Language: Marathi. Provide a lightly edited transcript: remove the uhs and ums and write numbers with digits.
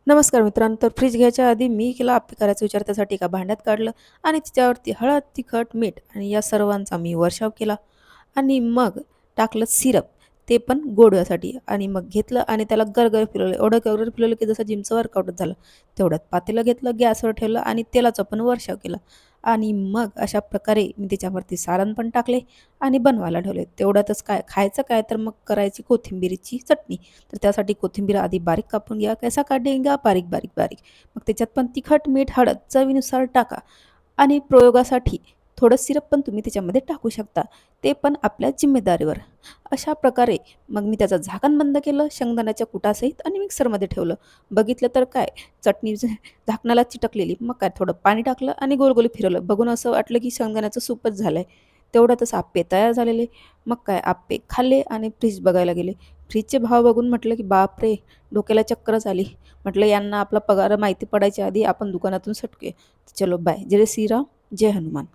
नमस्कार मित्रांनो. तर फ्रीज घ्यायच्या आधी मी केला आप्पे करायचा विचार त्यासाठी एका भांड्यात काढलं आणि त्याच्यावरती हळद, तिखट, मीठ आणि या सर्वांचा मी वर्षाव केला आणि मग टाकलं सिरप, ते पण गोडव्यासाठी आणि मग घेतलं आणि त्याला गरगर फिरवलं. एवढं गरगर फिरवलं की जसं जिमचं वर्कआउटच झालं. तेवढ्यात पातेलं घेतलं, गॅसवर ठेवलं आणि तेलाचा पण वर्षाव केला आणि मग अशा प्रकारे मी त्याच्यावरती सारण पण टाकले आणि बनवायला ठेवले. तेवढ्यातच काय खायचं काय तर मग करायची कोथिंबिरीची चटणी. तर त्यासाठी कोथिंबीर आधी बारीक कापून घ्या, कैसा काटेंगा बारीक, बारीक, बारीक. मग त्याच्यात पण तिखट, मीठ, हळद चवीनुसार टाका आणि प्रयोगासाठी थोडं सिरप पण तुम्ही त्याच्यामध्ये टाकू शकता. ते पण आपल्या जिम्मेदारीवर. अशा प्रकारे मग मी त्याचं झाकण बंद केलं शेंगदाण्याच्या कुटासहित आणि मिक्सरमध्ये ठेवलं. बघितलं तर काय चटणी झाकणाला चिटकलेली. मग काय थोडं पाणी टाकलं आणि गोल फिरवलं. बघून असं वाटलं की शेंगदाण्याचं सूपच झालंय. तेवढ्यातच आप्पे तयार झालेले. मग काय आप्पे खाल्ले आणि फ्रीज बघायला गेले. फ्रीजचे भाव बघून म्हटलं की बापरे! डोक्याला चक्करच आली. म्हटलं यांना आपला पगार माहिती पडायच्या आधी आपण दुकानातून सटकूया. चलो बाय. जय श्रीराम, जय हनुमान.